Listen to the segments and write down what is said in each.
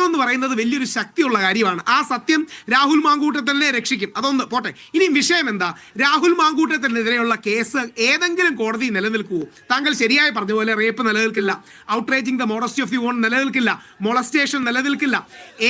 എന്ന് പറയുന്നത് വലിയൊരു ശക്തിയുള്ള കാര്യമാണ്. ആ സത്യം രാഹുൽ മാങ്കൂട്ടത്തിനെ രക്ഷിക്കും. അതൊന്ന് പോട്ടെ. ഇനി വിഷയം എന്താ? രാഹുൽ മാങ്കൂട്ടത്തിനെതിരെയുള്ള കേസ് ഏതെങ്കിലും കോടതി നിലനിൽക്കുമോ? താങ്കൾ ശരിയായി പറഞ്ഞ പോലെ റേപ്പ് നിലനിൽക്കില്ല, outraging the modesty of the woman നിലനിൽക്കില്ല, മൊളസ്റ്റേഷൻ നിലനിൽക്കില്ല.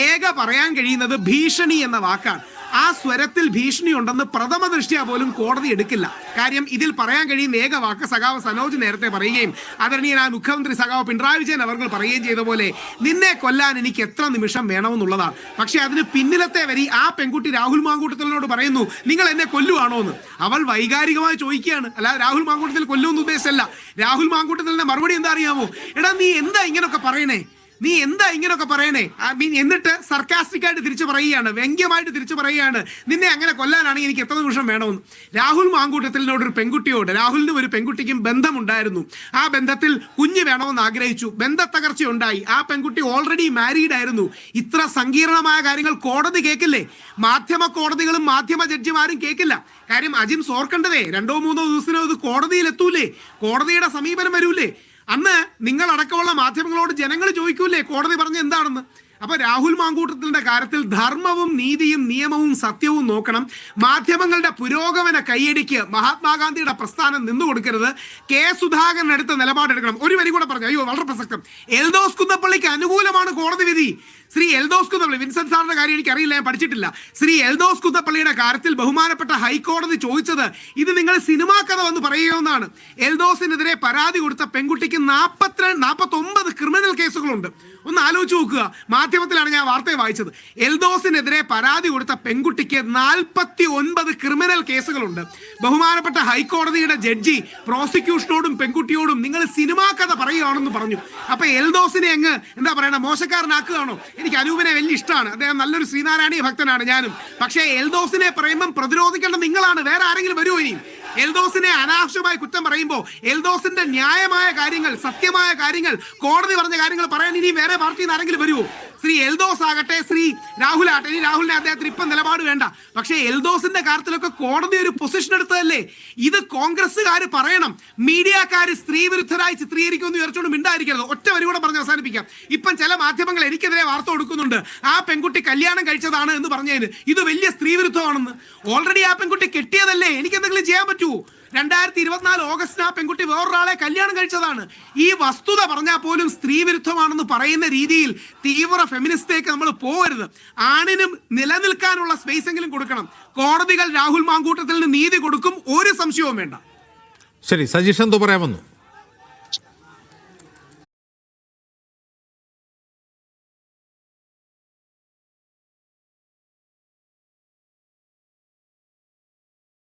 ഏക പറയാൻ കഴിയുന്നത് ഭീഷണി എന്ന വാക്കാണ്. ആ സ്വരത്തിൽ ഭീഷണി ഉണ്ടെന്ന് പ്രഥമ ദൃഷ്ട്യാ പോലും കോടതി എടുക്കില്ല. കാര്യം ഇതിൽ പറയാൻ കഴിയുന്ന ഏക വാക്ക് സഖാവ് സനോജ് നേരത്തെ പറയുകയും ആദരണീയനായ മുഖ്യമന്ത്രി സഖാവ് പിണറായി വിജയൻ അവർ പറയുകയും ചെയ്ത പോലെ നിന്നെ കൊല്ലാൻ എനിക്ക് എത്ര നിമിഷം വേണമെന്നുള്ളതാണ്. പക്ഷെ അതിന് പിന്നിലത്തെ വരി ആ പെൺകുട്ടി രാഹുൽ മാങ്കൂട്ടത്തിനോട് പറയുന്നു, നിങ്ങൾ എന്നെ കൊല്ലുവാണോ എന്ന്. അവൾ വൈകാരികമായി ചോദിക്കുകയാണ്, അല്ല രാഹുൽ മാങ്കൂട്ടത്തിൽ കൊല്ലുമെന്ന് ഉദ്ദേശമല്ല. രാഹുൽ മാങ്കൂട്ടത്തിൻ്റെ മറുപടി എന്താ അറിയാമോ? എടാ നീ എന്താ ഇങ്ങനൊക്കെ പറയണേ, നീ എന്താ ഇങ്ങനെയൊക്കെ പറയണേ? എന്നിട്ട് സർക്കാസ്റ്റിക് ആയിട്ട് തിരിച്ചു പറയുകയാണ്, വ്യംഗ്യമായിട്ട് തിരിച്ചു പറയുകയാണ്, നിന്നെ അങ്ങനെ കൊല്ലാനാണെങ്കിൽ എനിക്ക് എത്ര നിമിഷം വേണമെന്ന്. രാഹുൽ മാങ്കൂട്ടത്തിനോട് ഒരു പെൺകുട്ടിയോട്, രാഹുലിനും ഒരു പെൺകുട്ടിക്കും ബന്ധമുണ്ടായിരുന്നു. ആ ബന്ധത്തിൽ കുഞ്ഞ് വേണമെന്ന് ആഗ്രഹിച്ചു, ബന്ധത്തകർച്ചയുണ്ടായി. ആ പെൺകുട്ടി ഓൾറെഡി മാരീഡ് ആയിരുന്നു. ഇത്ര സങ്കീർണമായ കാര്യങ്ങൾ കോടതി കേൾക്കില്ലേ? മാധ്യമ കോടതികളും മാധ്യമ ജഡ്ജിമാരും കേൾക്കില്ല. കാര്യം അജിംസ് ഓർക്കേണ്ടതേ, 2-3 ദിവസത്തിനോ ഇത് കോടതിയിൽ എത്തൂലേ, കോടതിയുടെ സമീപനം വരൂലേ. അന്ന് നിങ്ങൾ അടക്കമുള്ള മാധ്യമങ്ങളോട് ജനങ്ങൾ ചോദിക്കൂലേ കോടതി പറഞ്ഞ എന്താണെന്ന്. അപ്പൊ രാഹുൽ മാങ്കൂട്ടത്തിന്റെ കാര്യത്തിൽ ധർമ്മവും നീതിയും നിയമവും സത്യവും നോക്കണം. മാധ്യമങ്ങളുടെ പുരോഗമന കൈയടിക്ക് മഹാത്മാഗാന്ധിയുടെ പ്രസ്ഥാനം നിന്നുകൊടുക്കരുത്. കെ സുധാകരൻ എടുത്ത നിലപാടെടുക്കണം. ഒരു വരി കൂടെ പറഞ്ഞു, അയ്യോ വളരെ പ്രസക്തം. എൽദോസ് കുന്നപ്പള്ളിക്ക് അനുകൂലമാണ് കോടതി വിധി. ശ്രീ എൽദോസ് കുന്നപ്പള്ളി, വിൻസെന്റ് സാറിന്റെ കാര്യം എനിക്കറിയില്ല, ഞാൻ പഠിച്ചിട്ടില്ല. ശ്രീ എൽദോസ് കുന്നപ്പള്ളിയുടെ കാര്യത്തിൽ ബഹുമാനപ്പെട്ട ഹൈക്കോടതി ചോദിച്ചത് ഇത് നിങ്ങൾ സിനിമാ കഥ വന്ന് പറയുകയെന്നാണ്. എൽദോസിനെതിരെ പരാതി കൊടുത്ത പെൺകുട്ടിക്ക് 49 ക്രിമിനൽ കേസുകളുണ്ട്. ഒന്ന് ആലോചിച്ച് നോക്കുക. മാധ്യമത്തിലാണ് ഞാൻ വാർത്തയെ വായിച്ചത്. എൽദോസിനെതിരെ പരാതി കൊടുത്ത പെൺകുട്ടിക്ക് 49 ക്രിമിനൽ കേസുകളുണ്ട്. ബഹുമാനപ്പെട്ട ഹൈക്കോടതിയുടെ ജഡ്ജി പ്രോസിക്യൂഷനോടും പെൺകുട്ടിയോടും നിങ്ങൾ സിനിമാ കഥ പറയുകയാണെന്ന് പറഞ്ഞു. അപ്പൊ എൽദോസിനെ അങ്ങ് എന്താ പറയണ, മോശക്കാരനാക്കുകയാണോ? എനിക്ക് അനൂപിനെ വലിയ ഇഷ്ടമാണ്, അദ്ദേഹം നല്ലൊരു ശ്രീനാരായണീയ ഭക്തനാണ് ഞാനും. പക്ഷേ എൽദോസിനെ പറയുമ്പം പ്രതിരോധിക്കേണ്ട നിങ്ങളാണ്, വേറെ ആരെങ്കിലും വരുമോ? ഇനി എൽദോസിനെ അനാവശ്യമായി കുറ്റം പറയുമ്പോൾ എൽദോസിന്റെ ന്യായമായ കാര്യങ്ങൾ, സത്യമായ കാര്യങ്ങൾ, കോടതി പറഞ്ഞ കാര്യങ്ങൾ പറയാൻ ഇനി വേറെ പാർട്ടിയിൽ നിന്ന് ആരെങ്കിലും വരുമോ? ശ്രീ എൽദോസ് ആകട്ടെ, ശ്രീ രാഹുൽ ആകട്ടെ, ഇനി രാഹുലിനെ അദ്ദേഹത്തിന് ഇപ്പം നിലപാട് വേണ്ട. പക്ഷേ എൽദോസിന്റെ കാര്യത്തിലൊക്കെ കോടതി ഒരു പൊസിഷൻ എടുത്തതല്ലേ. ഇത് കോൺഗ്രസ്സുകാർ പറയണം. മീഡിയക്കാർ സ്ത്രീ വിരുദ്ധരായി ചിത്രീകരിക്കുമെന്ന് വിചാരിച്ചുകൊണ്ട് മിണ്ടായിരിക്കരുത്. ഒറ്റ വരി കൂടെ പറഞ്ഞ് അവസാനിപ്പിക്കാം. ഇപ്പം ചില മാധ്യമങ്ങൾ എനിക്കെതിരെ വാർത്ത കൊടുക്കുന്നുണ്ട്, ആ പെൺകുട്ടി കല്യാണം കഴിച്ചതാണ് എന്ന് പറഞ്ഞതിന് ഇത് വലിയ സ്ത്രീ വിരുദ്ധമാണെന്ന്. ഓൾറെഡി ആ പെൺകുട്ടി കെട്ടിയതല്ലേ, എനിക്ക് എന്തെങ്കിലും ചെയ്യാൻ പറ്റുമോ? 2024 ഓഗസ്റ്റിന് ആ പെൺകുട്ടി വേറൊരാളെ കല്യാണം കഴിച്ചതാണ്. ഈ വസ്തുത പറഞ്ഞാൽ പോലും സ്ത്രീ വിരുദ്ധമാണെന്ന് പറയുന്ന രീതിയിൽ തീവ്ര ഫെമിനിസ്റ്റേക്ക് നമ്മൾ പോകരുത്. ആണിനും നിലനിൽക്കാനുള്ള സ്പേസ് എങ്കിലും കൊടുക്കണം. കോടതികൾ രാഹുൽ മാങ്കൂട്ടത്തിന് നീതി കൊടുക്കും, ഒരു സംശയവും വേണ്ട. ശരി, സജീഷ് എന്തോ പറയാമെന്നു.